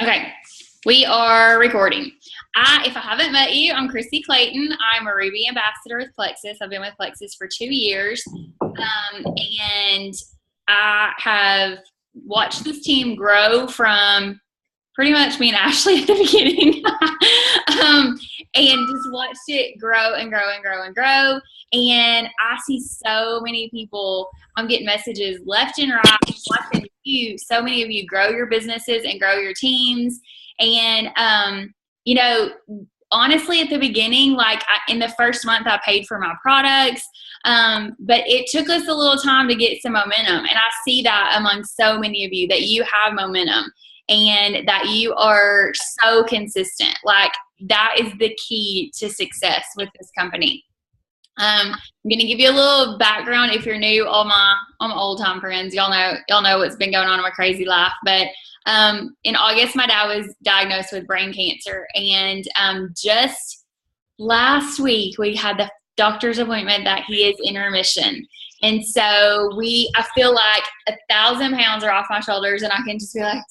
Okay, we are recording. If I haven't met you, I'm Chrissy Clayton. I'm a Ruby ambassador with Plexus. I've been with Plexus for 2 years, and I have watched this team grow from pretty much me and Ashley at the beginning, and just watched it grow and grow and grow and grow. And I see so many people. I'm getting messages left and right, watching you. So many of you grow your businesses and grow your teams. And honestly, at the beginning, in the first month, I paid for my products, but it took us a little time to get some momentum. And I see that among so many of you that you have momentum and that you are so consistent. Like, that is the key to success with this company. I'm gonna give you a little background if you're new. All my old time friends, y'all know what's been going on in my crazy life. But in August, my dad was diagnosed with brain cancer, and just last week we had the doctor's appointment that he is in remission. And so I feel like 1,000 pounds are off my shoulders, and I can just be like,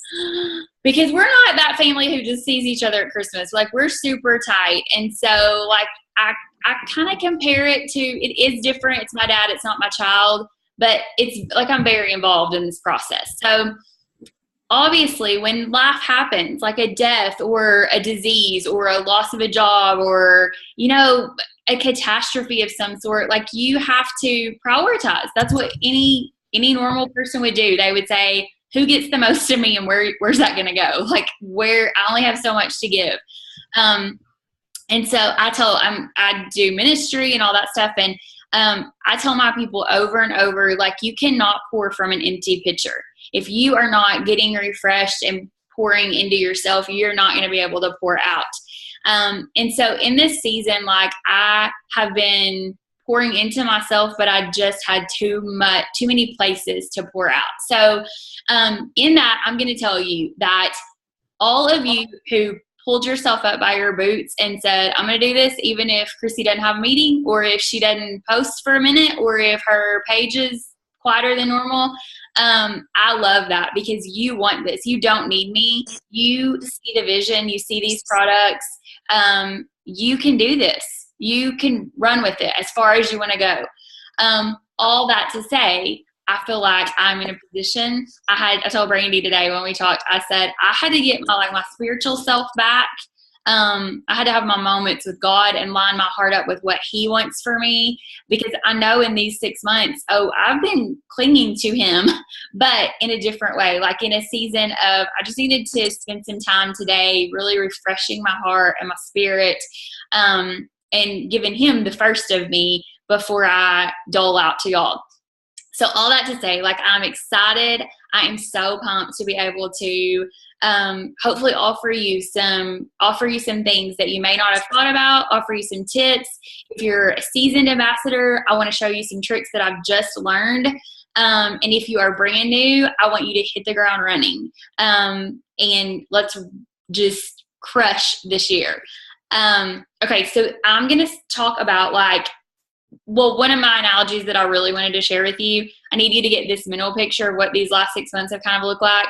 because we're not that family who just sees each other at Christmas. Like, we're super tight. And so I kind of compare it to, it is different. It's my dad, it's not my child, but it's like I'm very involved in this process. So obviously when life happens, like a death or a disease or a loss of a job or, a catastrophe of some sort, like, you have to prioritize. That's what any normal person would do. They would say, who gets the most of me, and where's that going to go? Like, where I only have so much to give. And so I do ministry and all that stuff. And I tell my people over and over, like, you cannot pour from an empty pitcher. If you are not getting refreshed and pouring into yourself, you're not going to be able to pour out. And so in this season, like, I have been pouring into myself, but I just had too many places to pour out. So in that, I'm going to tell you that all of you who pulled yourself up by your boots and said, I'm going to do this even if Chrissy doesn't have a meeting, or if she doesn't post for a minute, or if her page is quieter than normal. I love that, because you want this. You don't need me. You see the vision. You see these products. You can do this. You can run with it as far as you want to go. All that to say, I feel like I'm in a position. I told Brandy today when we talked, I said, I had to get my spiritual self back. I had to have my moments with God and line my heart up with what He wants for me, because I know in these 6 months, I've been clinging to Him, but in a different way, like in a season of, I just needed to spend some time today really refreshing my heart and my spirit, and giving Him the first of me before I dole out to y'all. So all that to say, like, I'm excited. I am so pumped to be able to hopefully offer you some things that you may not have thought about, offer you some tips. If you're a seasoned ambassador, I want to show you some tricks that I've just learned. And if you are brand new, I want you to hit the ground running. And let's just crush this year. Okay, so I'm going to talk about, one of my analogies that I really wanted to share with you. I need you to get this mental picture of what these last 6 months have kind of looked like.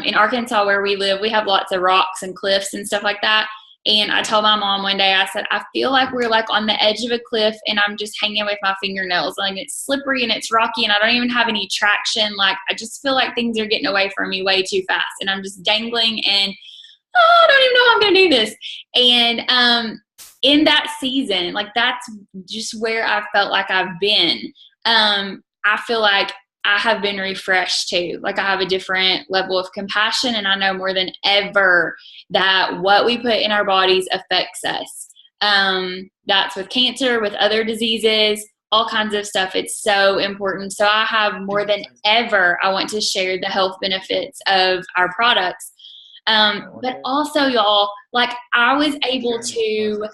In Arkansas, where we live, we have lots of rocks and cliffs and stuff like that. And I told my mom one day, I said, I feel like we're like on the edge of a cliff, and I'm just hanging with my fingernails. Like, it's slippery and it's rocky, and I don't even have any traction. Like, I just feel like things are getting away from me way too fast, and I'm just dangling, and I don't even know how I'm going to do this. And in that season, like, that's just where I felt like I've been. I feel like I have been refreshed too. Like, I have a different level of compassion, and I know more than ever that what we put in our bodies affects us. That's with cancer, with other diseases, all kinds of stuff. It's so important. So I have more than ever, I want to share the health benefits of our products. But also, y'all, like, I was able to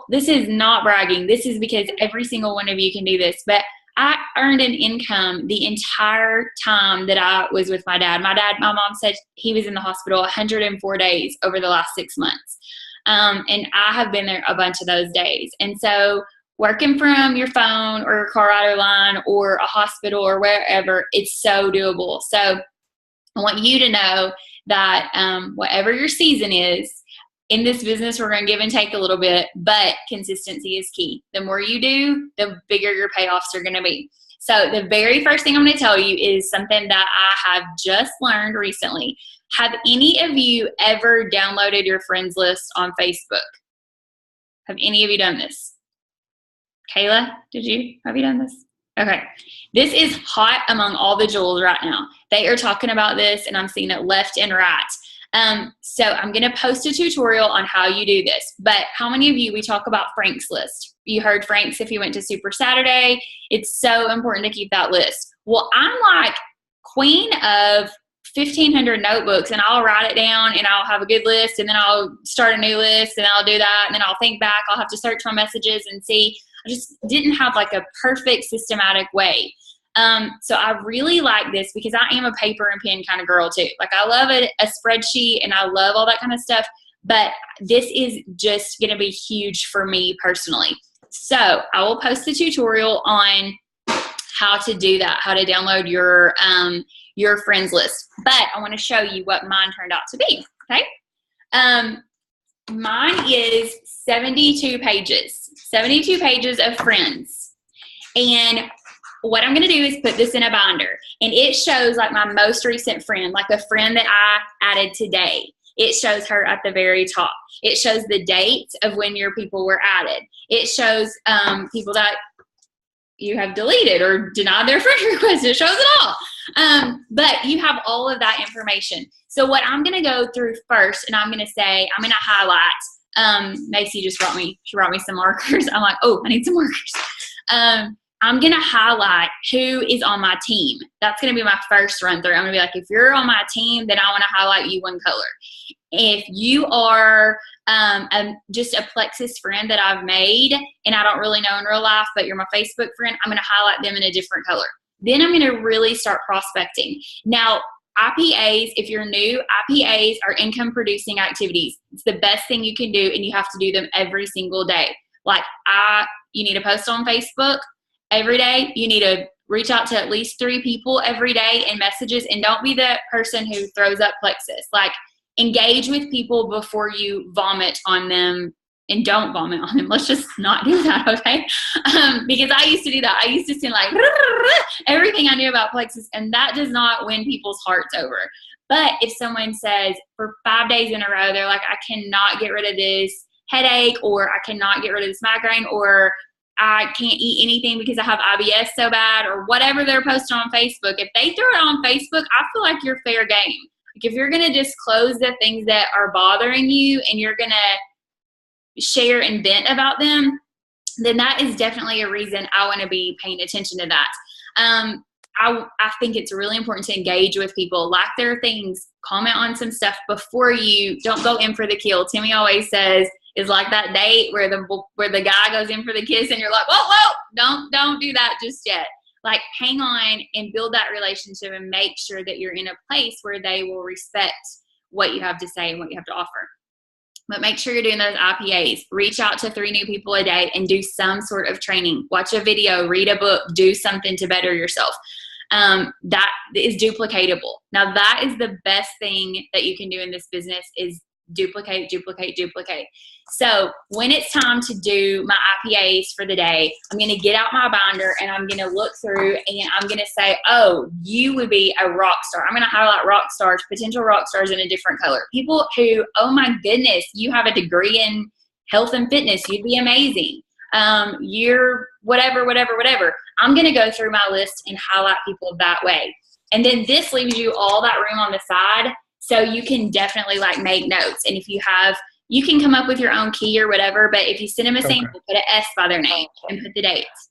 this is not bragging. This is because every single one of you can do this. But I earned an income the entire time that I was with my dad. My mom said he was in the hospital 104 days over the last 6 months. And I have been there a bunch of those days. And so working from your phone or Colorado line or a hospital or wherever, it's so doable. So I want you to know that whatever your season is, in this business, we're going to give and take a little bit, but consistency is key. The more you do, the bigger your payoffs are going to be. So the very first thing I'm going to tell you is something that I have just learned recently. Have any of you ever downloaded your friends list on Facebook? Have any of you done this? Kayla, have you done this? Okay. This is hot among all the jewels right now. They are talking about this, and I'm seeing it left and right. So I'm going to post a tutorial on how you do this. But how many of you, we talk about Frank's list. You heard Frank's if you went to Super Saturday. It's so important to keep that list. Well, I'm like queen of 1,500 notebooks, and I'll write it down and I'll have a good list, and then I'll start a new list and I'll do that, and then I'll think back. I'll have to search my messages and see. I just didn't have like a perfect systematic way. So I really like this because I am a paper and pen kind of girl too. Like I love a spreadsheet and I love all that kind of stuff, but this is just going to be huge for me personally. So I will post the tutorial on how to do that, how to download your friends list. But I want to show you what mine turned out to be. Okay. Mine is 72 pages of friends. And what I'm going to do is put this in a binder, and it shows like my most recent friend, like a friend that I added today. It shows her at the very top. It shows the dates of when your people were added. It shows people that you have deleted or denied their friend request. It shows it all. But you have all of that information. So what I'm going to go through first, and I'm going to say, I'm going to highlight. Macy just brought me some markers. I'm like, oh, I need some markers. I'm going to highlight who is on my team. That's going to be my first run through. I'm going to be like, if you're on my team, then I want to highlight you one color. If you are just a Plexus friend that I've made and I don't really know in real life, but you're my Facebook friend, I'm going to highlight them in a different color. Then I'm going to really start prospecting. Now, IPAs, if you're new, IPAs are income producing activities. It's the best thing you can do, and you have to do them every single day. Like you need to post on Facebook every day. You need to reach out to at least 3 people every day in messages, and don't be the person who throws up Plexus. Like, engage with people before you vomit on them, and don't vomit on them. Let's just not do that, okay? Because I used to do that. I used to send like everything I knew about Plexus, and that does not win people's hearts over. But if someone says for 5 days in a row, they're like, I cannot get rid of this headache, or I cannot get rid of this migraine, or I can't eat anything because I have IBS so bad, or whatever they're posting on Facebook. If they throw it on Facebook, I feel like you're fair game. Like if you're going to disclose the things that are bothering you and you're going to share and vent about them, then that is definitely a reason I want to be paying attention to that. I think it's really important to engage with people, like their things, comment on some stuff before you, don't go in for the kill. Timmy always says, is like that date where the guy goes in for the kiss and you're like, whoa, don't do that just yet. Like, hang on and build that relationship and make sure that you're in a place where they will respect what you have to say and what you have to offer. But make sure you're doing those IPAs. Reach out to 3 new people a day and do some sort of training. Watch a video, read a book, do something to better yourself. That is duplicatable. Now, that is the best thing that you can do in this business is duplicate. So when it's time to do my IPAs for the day, I'm going to get out my binder and I'm going to look through and I'm going to say, oh, you would be a rock star. I'm going to highlight rock stars, potential rock stars in a different color. People who, oh my goodness, you have a degree in health and fitness. You'd be amazing. You're whatever. I'm going to go through my list and highlight people that way. And then this leaves you all that room on the side. So you can definitely like make notes. And if you have, you can come up with your own key or whatever, but if you send them a sample, put an S by their name and put the dates.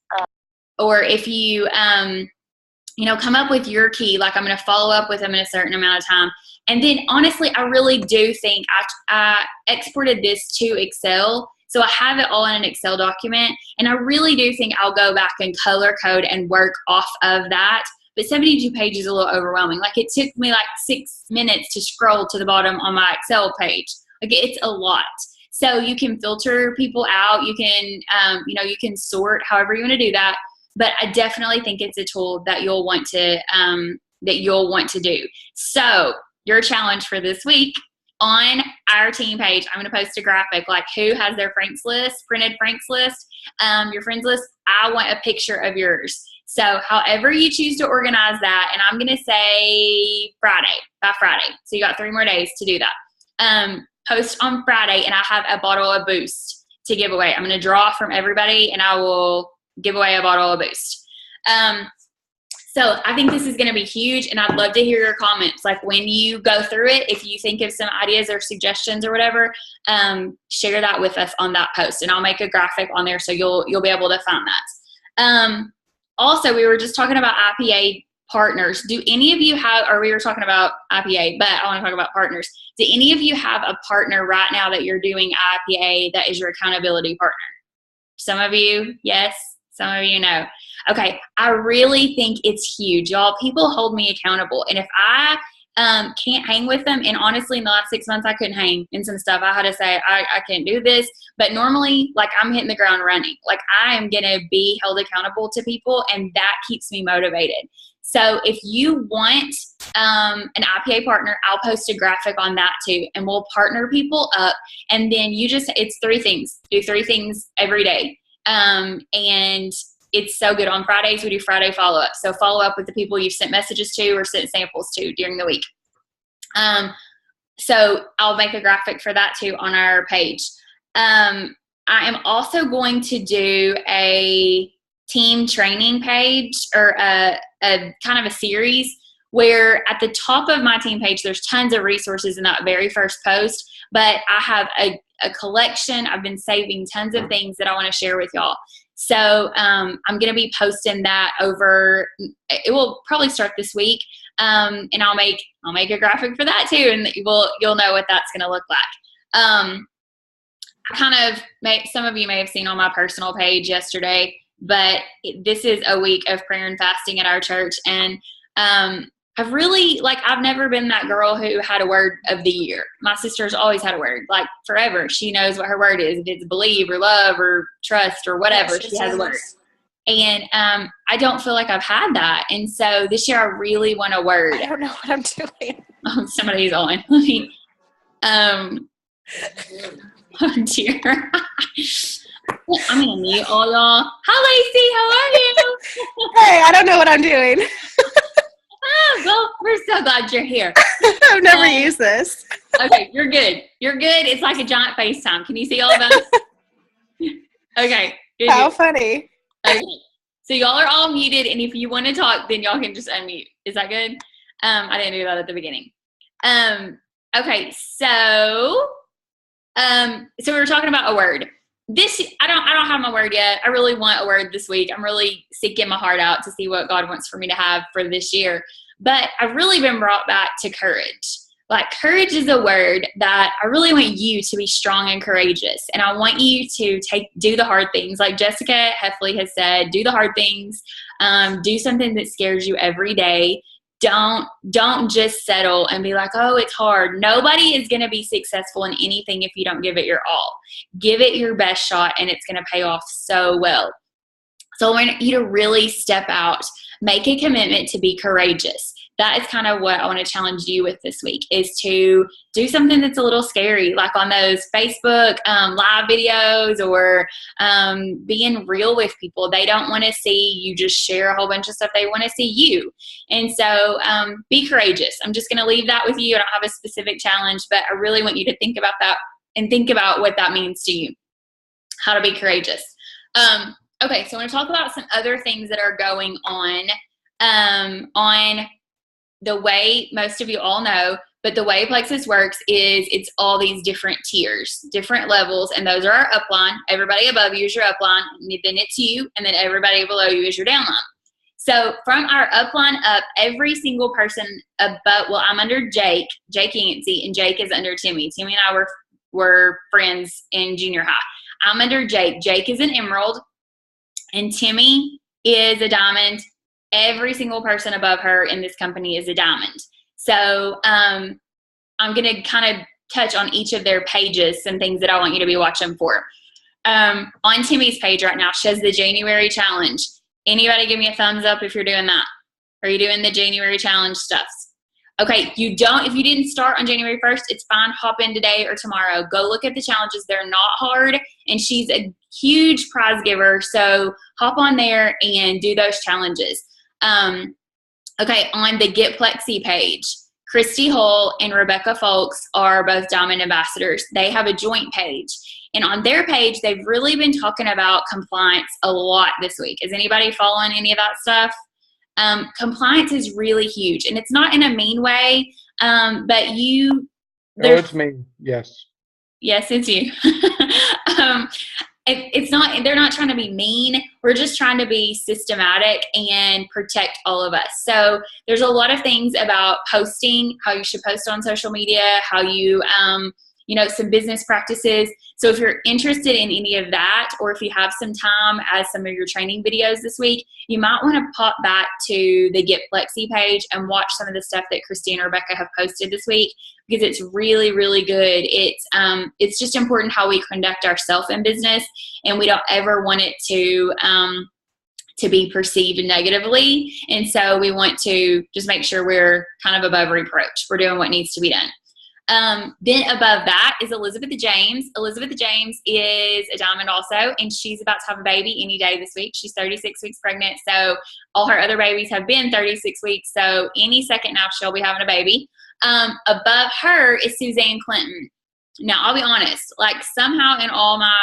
Or if you, come up with your key, like I'm going to follow up with them in a certain amount of time. And then honestly, I really do think I exported this to Excel. So I have it all in an Excel document. And I really do think I'll go back and color code and work off of that. But 72 pages is a little overwhelming. Like, it took me like 6 minutes to scroll to the bottom on my Excel page. Like, it's a lot. So you can filter people out. You can, you can sort however you want to do that. But I definitely think it's a tool that you'll want to that you'll want to do. So your challenge for this week, on our team page, I'm going to post a graphic like who has their Frank's list, printed Frank's list, your friends list. I want a picture of yours. So however you choose to organize that, and I'm going to say by Friday. So you got 3 more days to do that. Post on Friday, and I have a bottle of Boost to give away. I'm going to draw from everybody, and I will give away a bottle of Boost. So I think this is going to be huge, and I'd love to hear your comments. Like when you go through it, if you think of some ideas or suggestions or whatever, share that with us on that post, and I'll make a graphic on there so you'll be able to find that. Also, we were just talking about IPA partners. Do any of you have, or we were talking about IPA, but I want to talk about partners. Do any of you have a partner right now that you're doing IPA that is your accountability partner? Some of you, yes. Some of you know. Okay, I really think it's huge. Y'all, people hold me accountable. And if I can't hang with them, and honestly, in the last 6 months, I couldn't hang in some stuff. I had to say, I can't do this. But normally, like, I'm hitting the ground running. Like, I am going to be held accountable to people, and that keeps me motivated. So if you want an IPA partner, I'll post a graphic on that too, and we'll partner people up. And then it's 3 things. Do 3 things every day. And it's so good. On Fridays, we do Friday follow-up. So follow up with the people you've sent messages to or sent samples to during the week. So I'll make a graphic for that too on our page. I am also going to do a team training page, or a kind of a series where at the top of my team page, there's tons of resources in that very first post, but I have a collection. I've been saving tons of things that I want to share with y'all. So I'm going to be posting that over. It will probably start this week, and I'll make a graphic for that too, and you'll know what that's going to look like. I kind of some of you may have seen on my personal page yesterday, but this is a week of prayer and fasting at our church, and I've really, I've never been that girl who had a word of the year. My sister's always had a word, forever. She knows what her word is. If it's believe or love or trust or whatever, yes, she has a word. And I don't feel like I've had that. And so this year I really want a word. I don't know what I'm doing. Oh, somebody's on. Let me, oh dear. I'm going to mute all y'all. Hi, Lacey. How are you? Hey, I don't know what I'm doing. Well, we're so glad you're here. I've never used this. Okay, you're good. You're good. It's like a giant FaceTime. Can you see all of us? Okay. Good, How good. funny. Okay. So y'all are all muted, and if you want to talk, then y'all can just unmute. Is that good? I didn't do that at the beginning. Okay, so we were talking about a word. I don't have my word yet. I really want a word this week. I'm really seeking my heart out to see what God wants for me to have for this year. But I've really been brought back to courage. Courage is a word that I really want you to be strong and courageous. And I want you to do the hard things. Like Jessica Heffley has said, do the hard things. Do something that scares you every day. Don't just settle and be like, oh, it's hard. Nobody is going to be successful in anything if you don't give it your all. Give it your best shot, and it's going to pay off so well. So I want you to really step out, make a commitment to be courageous. That is kind of what I want to challenge you with this week, is to do something that's a little scary, like on those Facebook live videos, or being real with people. They don't want to see you just share a whole bunch of stuff. They want to see you. And so be courageous. I'm just going to leave that with you. I don't have a specific challenge, but I really want you to think about that and think about what that means to you, how to be courageous. Okay, so I want to talk about some other things that are going on the way most of you all know, but the way Plexus works is it's all these different tiers, different levels, and those are our upline. Everybody above you is your upline, and then it's you, and then everybody below you is your downline. So from our upline up, every single person above, well, I'm under Jake Yancey, and Jake is under Timmy. Timmy and I were friends in junior high. I'm under Jake. Jake is an emerald, and Timmy is a diamond. Every single person above her in this company is a diamond. So I'm going to kind of touch on each of their pages, some things that I want you to be watching for. On Timmy's page right now, she has the January challenge. Anybody give me a thumbs up if you're doing that? Are you doing the January challenge stuffs? Okay, if you didn't start on January 1st, it's fine. Hop in today or tomorrow. Go look at the challenges. They're not hard, and she's a huge prize giver, so hop on there and do those challenges. Okay, on the Get Plexi page, Christy Hull and Rebecca Folks are both Diamond Ambassadors. They have a joint page. And on their page, they've really been talking about compliance a lot this week. Is anybody following any of that stuff? Compliance is really huge. And it's not in a mean way, but Oh, it's me. Yes. Yes, it's you. It's not, they're not trying to be mean. We're just trying to be systematic and protect all of us. So there's a lot of things about posting, how you should post on social media, how you, some business practices. So if you're interested in any of that, or if you have some time as some of your training videos this week, you might want to pop back to the Get Plexi page and watch some of the stuff that Christy and Rebecca have posted this week, because it's really, really good. It's just important how we conduct ourselves in business, and we don't ever want it to be perceived negatively. And so we want to just make sure we're kind of above reproach. We're doing what needs to be done. Then above that is Elizabeth James. Elizabeth James is a diamond also, and she's about to have a baby any day this week. She's 36 weeks pregnant, so all her other babies have been 36 weeks, so any second now she'll be having a baby. Above her is Suzanne Clinton. Now, I'll be honest, like somehow in all my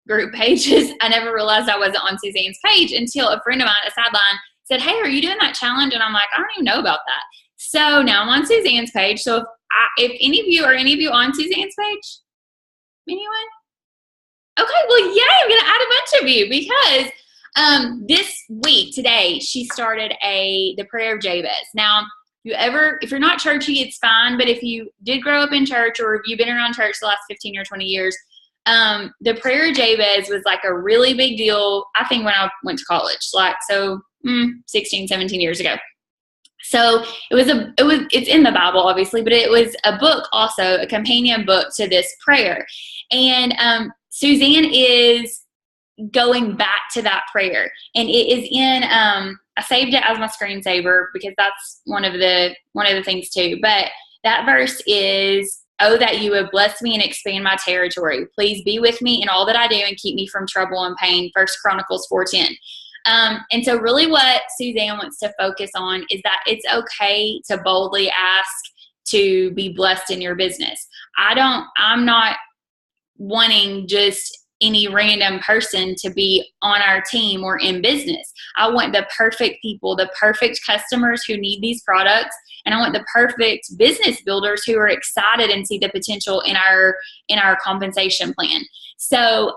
group pages, I never realized I wasn't on Suzanne's page until a friend of mine, a sideline, said, "Hey, are you doing that challenge?" And I'm like, I don't even know about that. So now I'm on Suzanne's page. So if any of you on Suzanne's page? Anyone? Okay, well, yay, I'm going to add a bunch of you, because this week, today, she started the Prayer of Jabez. Now, if you're not churchy, it's fine, but if you did grow up in church, or if you've been around church the last 15 or 20 years, the Prayer of Jabez was like a really big deal, I think, when I went to college, 16, 17 years ago. So it's in the Bible, obviously, but it was a book also, a companion book to this prayer. And Suzanne is going back to that prayer, and it is in I saved it as my screensaver because that's one of the things too. But that verse is, "Oh, that you would bless me and expand my territory. Please be with me in all that I do and keep me from trouble and pain." 1 Chronicles 4:10. And so really what Suzanne wants to focus on is that it's okay to boldly ask to be blessed in your business. I'm not wanting just any random person to be on our team or in business. I want the perfect people, the perfect customers who need these products, and I want the perfect business builders who are excited and see the potential in our compensation plan. So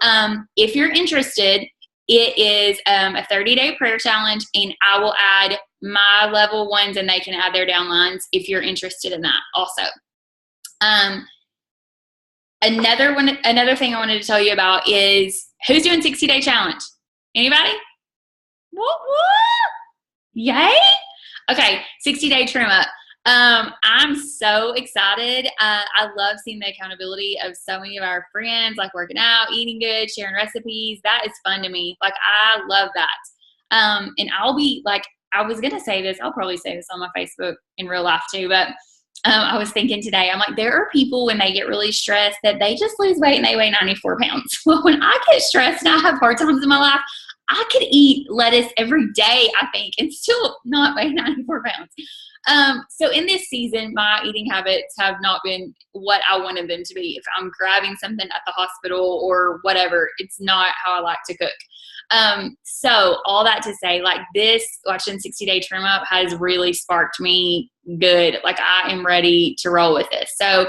if you're interested, it is a 30-day prayer challenge, and I will add my level ones, and they can add their downlines if you're interested in that also. Another thing I wanted to tell you about is, who's doing 60-day challenge? Anybody? What? Yay! Okay, 60-day trim up. I'm so excited. I love seeing the accountability of so many of our friends, like working out, eating good, sharing recipes. That is fun to me. Like, I love that. And I'll be like, I was going to say this, I'll probably say this on my Facebook in real life too, but I was thinking today, I'm like, there are people when they get really stressed that they just lose weight and they weigh 94 pounds. Well, when I get stressed and I have hard times in my life, I could eat lettuce every day, I think, and still not weigh 94 pounds. So in this season, my eating habits have not been what I wanted them to be. If I'm grabbing something at the hospital or whatever, it's not how I like to cook. So all that to say, like, this watching 60-day trim up has really sparked me good. Like, I am ready to roll with this. So,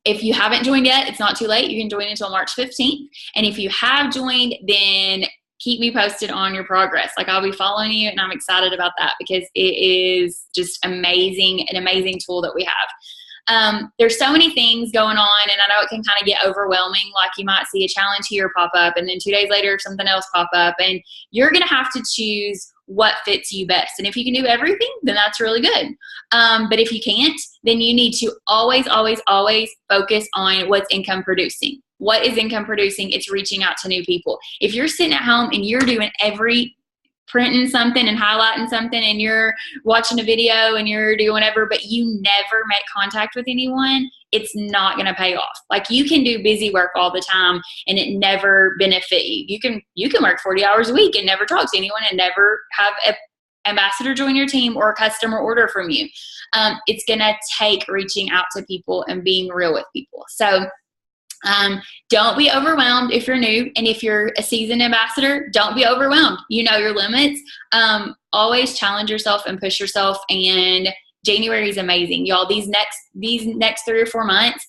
if you haven't joined yet, it's not too late. You can join until March 15th. And if you have joined, then keep me posted on your progress. Like, I'll be following you, and I'm excited about that because it is just amazing, an amazing tool that we have. There's so many things going on, and I know it can kind of get overwhelming. Like, you might see a challenge here pop up, and then 2 days later something else pop up, and you're going to have to choose what fits you best. And if you can do everything, then that's really good. But if you can't, then you need to always, always, always focus on what's income producing. What is income producing? It's reaching out to new people. If you're sitting at home and you're doing every printing something and highlighting something and you're watching a video and you're doing whatever, but you never make contact with anyone, it's not going to pay off. Like, you can do busy work all the time and it never benefit you. You can work 40 hours a week and never talk to anyone and never have an ambassador join your team or a customer order from you. It's going to take reaching out to people and being real with people. So don't be overwhelmed if you're new, and if you're a seasoned ambassador, don't be overwhelmed. You know your limits. Always challenge yourself and push yourself. And January is amazing, y'all. These next 3 or 4 months,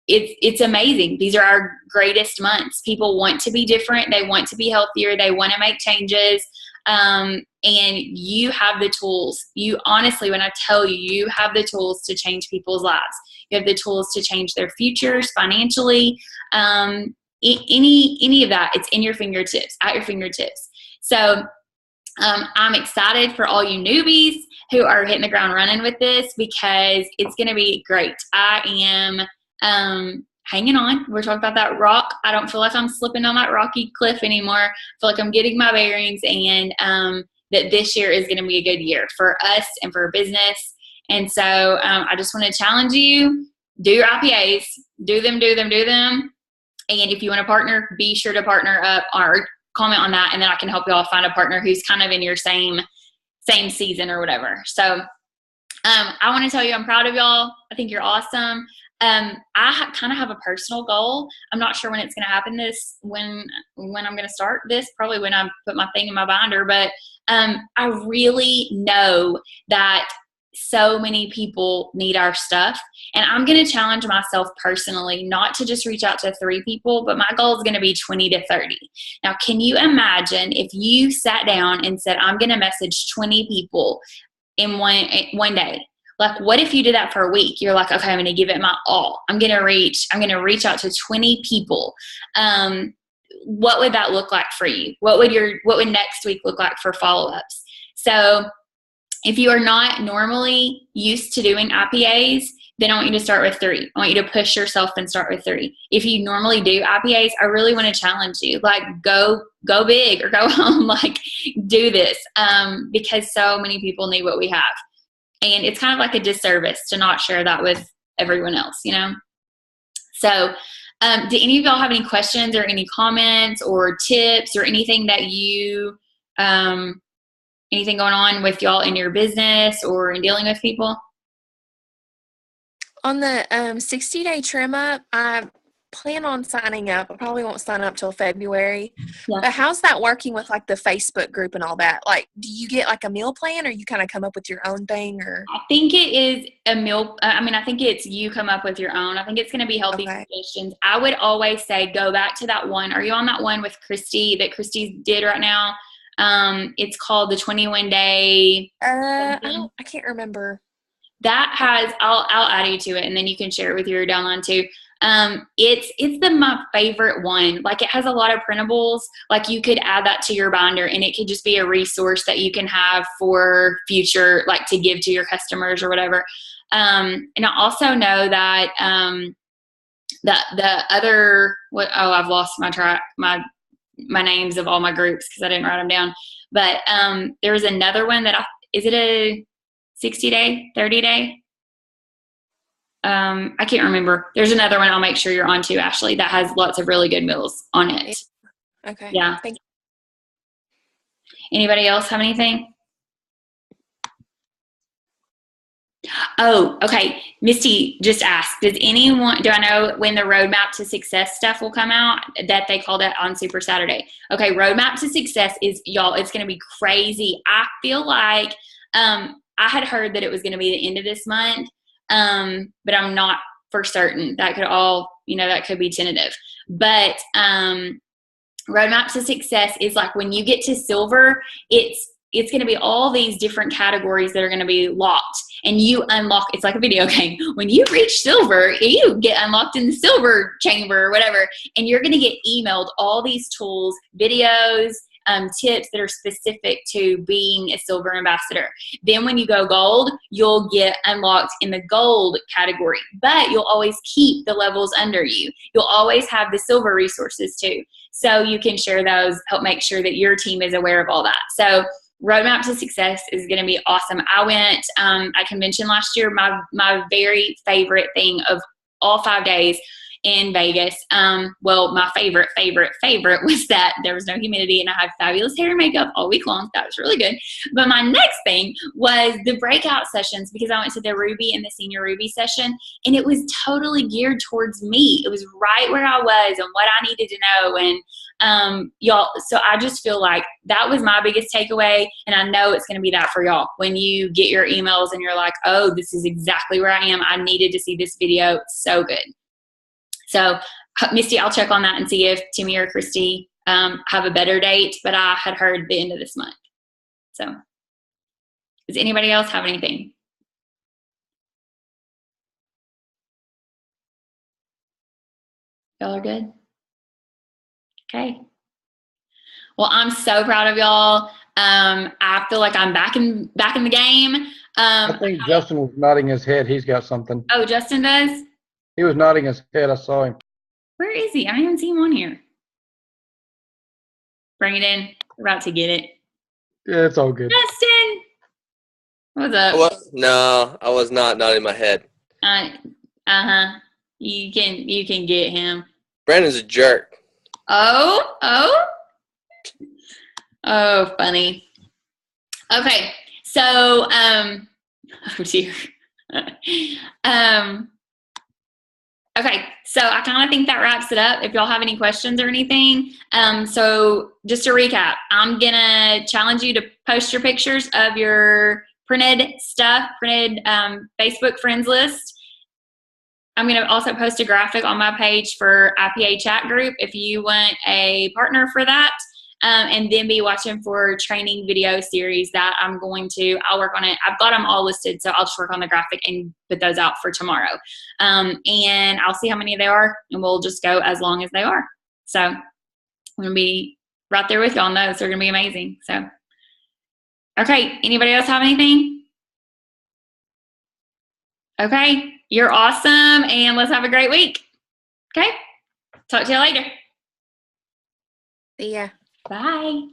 it's amazing. These are our greatest months. People want to be different. They want to be healthier. They want to make changes. And you have the tools. You honestly, when I tell you, you have the tools to change people's lives. You have the tools to change their futures financially. Any of that, it's in your fingertips, at your fingertips. So I'm excited for all you newbies who are hitting the ground running with this, because it's going to be great. I am hanging on. We're talking about that rock. I don't feel like I'm slipping on that rocky cliff anymore. I feel like I'm getting my bearings, and that this year is going to be a good year for us and for our business. And so I just want to challenge you, do your IPAs, do them. And if you want to partner, be sure to partner up or comment on that. And then I can help you all find a partner who's kind of in your same season or whatever. So I want to tell you, I'm proud of y'all. I think you're awesome. I kind of have a personal goal. I'm not sure when it's going to happen when I'm going to start this, probably when I put my thing in my binder, but I really know that so many people need our stuff, and I'm going to challenge myself personally not to just reach out to 3 people, but my goal is going to be 20 to 30. Now, can you imagine if you sat down and said, I'm going to message 20 people in one day? Like, what if you did that for a week? You're like, okay, I'm going to give it my all. I'm going to reach out to 20 people. What would that look like for you? What would next week look like for follow-ups? So if you are not normally used to doing IPAs, then I want you to start with 3. I want you to push yourself and start with 3. If you normally do IPAs, I really want to challenge you. Like, go big or go home. Like, do this because so many people need what we have. And it's kind of like a disservice to not share that with everyone else, you know? So do any of y'all have any questions or any comments or tips or anything that you anything going on with y'all in your business or in dealing with people? On the 60-day trim up, I plan on signing up. I probably won't sign up till February. Yeah. But how's that working with like the Facebook group and all that? Like, do you get like a meal plan, or you kind of come up with your own thing? Or I think it is a meal. I think it's you come up with your own. I think it's going to be healthy suggestions. I would always say go back to that one. Are you on that one with Christy that Christy did right now? It's called the 21 day. I can't remember. That has, I'll add you to it, and then you can share it with your downline too. It's my favorite one. Like, it has a lot of printables. Like, you could add that to your binder, and it could just be a resource that you can have for future, like to give to your customers or whatever. And I also know that the other I've lost my names of all my groups because I didn't write them down. But there was another one that is it a 60-day, 30-day? I can't remember. There's another one I'll make sure you're on to, Ashley, that has lots of really good meals on it. Okay. Yeah. Thank you. Anybody else have anything? Oh, okay. Misty just asked, do I know when the Roadmap to Success stuff will come out? That they called it on Super Saturday. Okay, Roadmap to Success is, y'all, it's going to be crazy. I feel like I had heard that it was going to be the end of this month, but I'm not for certain. That could be tentative. But Roadmap to Success is like when you get to silver, it's going to be all these different categories that are going to be locked, and you unlock. It's like a video game. When you reach silver, you get unlocked in the silver chamber or whatever, and you're going to get emailed all these tools, videos, tips that are specific to being a silver ambassador. Then when you go gold, you'll get unlocked in the gold category, but you'll always keep the levels under you. You'll always have the silver resources too. So you can share those, help make sure that your team is aware of all that. So Roadmap to Success is going to be awesome. I went at convention last year. My very favorite thing of all 5 days in Vegas. Well, my favorite was that there was no humidity and I had fabulous hair and makeup all week long. That was really good. But my next thing was the breakout sessions, because I went to the Ruby and the Senior Ruby session, and it was totally geared towards me. It was right where I was and what I needed to know. And y'all, so I just feel like that was my biggest takeaway, and I know it's going to be that for y'all when you get your emails and you're like, oh, this is exactly where I am. I needed to see this video. It's so good. So Misty, I'll check on that and see if Timmy or Christy have a better date, but I had heard the end of this month. So does anybody else have anything? Y'all are good? Okay. Well, I'm so proud of y'all. I feel like I'm back in the game. I think Justin was nodding his head. He's got something. Oh, Justin does? He was nodding his head. I saw him. Where is he? I don't even see him on here. Bring it in. We're about to get it. Yeah, it's all good. Justin! What's up? No, I was not nodding my head. Uh-huh. You can get him. Brandon's a jerk. Oh, funny. Okay, so, oh dear. Okay, so I kind of think that wraps it up. If y'all have any questions or anything, so just to recap, I'm gonna challenge you to post your pictures of your printed Facebook friends list. I'm going to also post a graphic on my page for IPA chat group if you want a partner for that. And then be watching for training video series that I'll work on it. I've got them all listed, so I'll just work on the graphic and put those out for tomorrow. And I'll see how many there are, and we'll just go as long as they are. So I'm going to be right there with you on those. They're going to be amazing. So, okay, anybody else have anything? Okay, you're awesome, and let's have a great week. Okay, talk to you later. See ya. Bye.